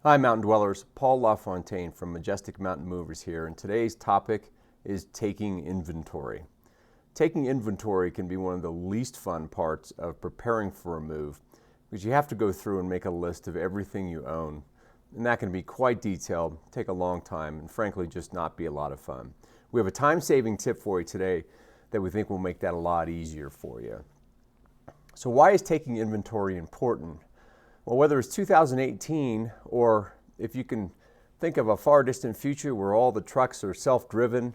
Hi Mountain Dwellers, Paul LaFontaine from Majestic Mountain Movers here, and today's topic is taking inventory. Taking inventory can be one of the least fun parts of preparing for a move because you have to go through and make a list of everything you own, and that can be quite detailed, take a long time, and frankly just not be a lot of fun. We have a time-saving tip for you today that we think will make that a lot easier for you. So why is taking inventory important? Well, whether it's 2018 or if you can think of a far distant future where all the trucks are self-driven,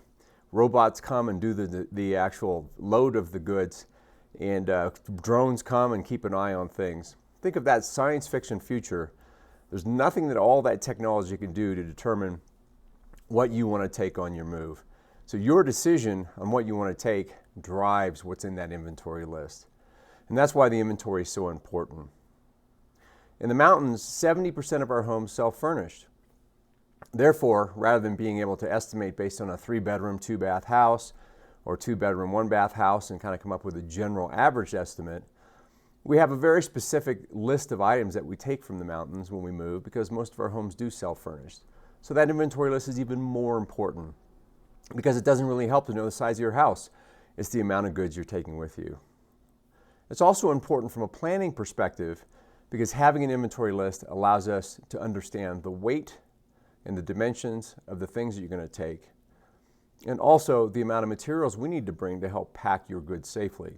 robots come and do the actual load of the goods, and drones come and keep an eye on things. Think of that science fiction future. There's nothing that all that technology can do to determine what you want to take on your move. So your decision on what you want to take drives what's in that inventory list. And that's why the inventory is so important. In the mountains, 70% of our homes self-furnished. Therefore, rather than being able to estimate based on a 3-bedroom, 2-bath house or 2-bedroom, 1-bath house and kind of come up with a general average estimate, we have a very specific list of items that we take from the mountains when we move because most of our homes do self-furnished. So that inventory list is even more important because it doesn't really help to know the size of your house. It's the amount of goods you're taking with you. It's also important from a planning perspective because having an inventory list allows us to understand the weight and the dimensions of the things that you're going to take, and also the amount of materials we need to bring to help pack your goods safely.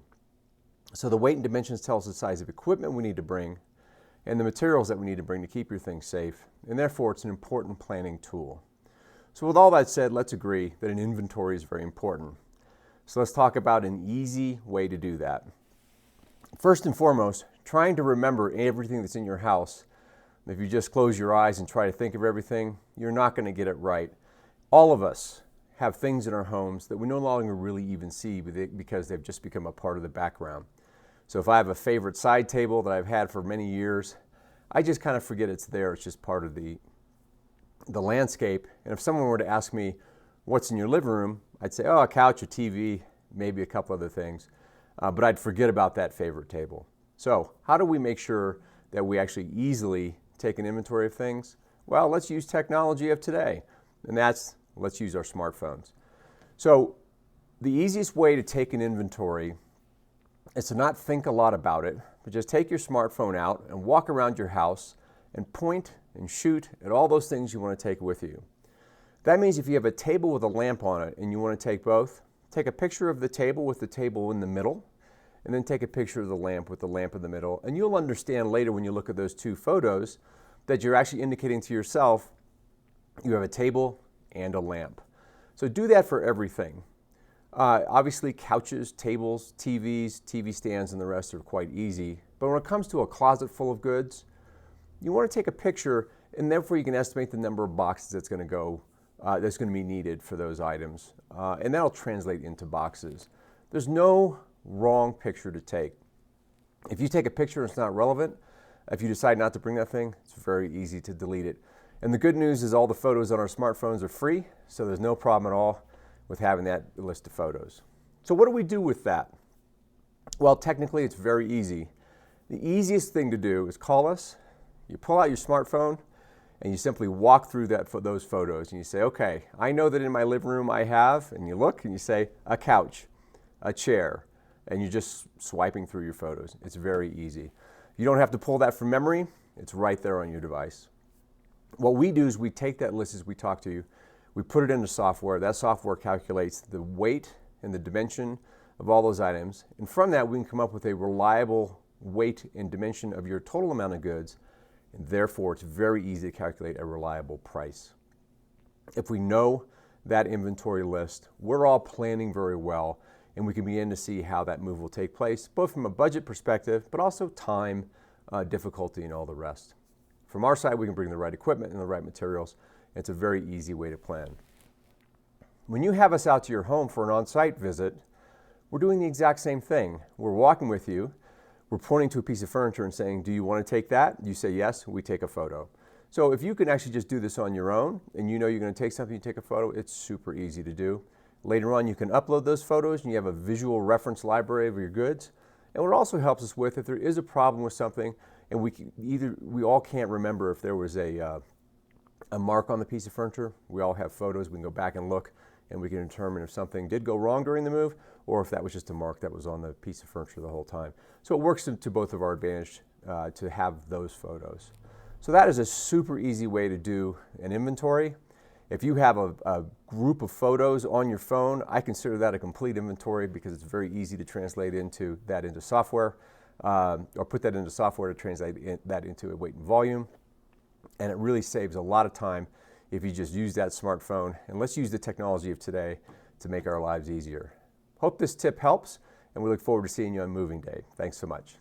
So the weight and dimensions tell us the size of equipment we need to bring and the materials that we need to bring to keep your things safe, and therefore it's an important planning tool. So with all that said, let's agree that an inventory is very important. So let's talk about an easy way to do that. First and foremost, trying to remember everything that's in your house. If you just close your eyes and try to think of everything, you're not going to get it right. All of us have things in our homes that we no longer really even see because they've just become a part of the background. So if I have a favorite side table that I've had for many years, I just kind of forget it's there. It's just part of the landscape. And if someone were to ask me, what's in your living room? I'd say, oh, a couch, a TV, maybe a couple other things. But I'd forget about that favorite table. So how do we make sure that we actually easily take an inventory of things? Well, let's use technology of today, and let's use our smartphones. So the easiest way to take an inventory is to not think a lot about it, but just take your smartphone out and walk around your house and point and shoot at all those things you want to take with you. That means if you have a table with a lamp on it and you want to take both, take a picture of the table with the table in the middle, and then take a picture of the lamp with the lamp in the middle. And you'll understand later when you look at those two photos that you're actually indicating to yourself you have a table and a lamp. So do that for everything. Obviously couches, tables, TVs, TV stands, and the rest are quite easy. But when it comes to a closet full of goods, you want to take a picture, and therefore you can estimate the number of boxes that's going to be needed for those items. And that'll translate into boxes. There's no wrong picture to take. If you take a picture and it's not relevant, if you decide not to bring that thing, it's very easy to delete it. And the good news is all the photos on our smartphones are free, so there's no problem at all with having that list of photos. So what do we do with that? Well, technically it's very easy. The easiest thing to do is call us, you pull out your smartphone, and you simply walk through those photos and you say, okay, I know that in my living room I have, and you look and you say, a couch, a chair, and you're just swiping through your photos. It's very easy. You don't have to pull that from memory. It's right there on your device. What we do is we take that list as we talk to you, we put it into software. That software calculates the weight and the dimension of all those items, and from that we can come up with a reliable weight and dimension of your total amount of goods, and therefore it's very easy to calculate a reliable price. If we know that inventory list, we're all planning very well, and we can begin to see how that move will take place, both from a budget perspective, but also time, difficulty, and all the rest. From our side, we can bring the right equipment and the right materials. It's a very easy way to plan. When you have us out to your home for an on-site visit, we're doing the exact same thing. We're walking with you, we're pointing to a piece of furniture and saying, do you want to take that? You say yes, we take a photo. So if you can actually just do this on your own, and you know you're going to take something, you take a photo, it's super easy to do. Later on, you can upload those photos and you have a visual reference library of your goods. And what it also helps us with, if there is a problem with something, and we all can't remember if there was a a mark on the piece of furniture. We all have photos. We can go back and look, and we can determine if something did go wrong during the move or if that was just a mark that was on the piece of furniture the whole time. So it works to both of our advantage to have those photos. So that is a super easy way to do an inventory. If you have a group of photos on your phone, I consider that a complete inventory because it's very easy to translate into software or put that into software to translate that into a weight and volume. And it really saves a lot of time if you just use that smartphone. And let's use the technology of today to make our lives easier. Hope this tip helps, and we look forward to seeing you on Moving Day. Thanks so much.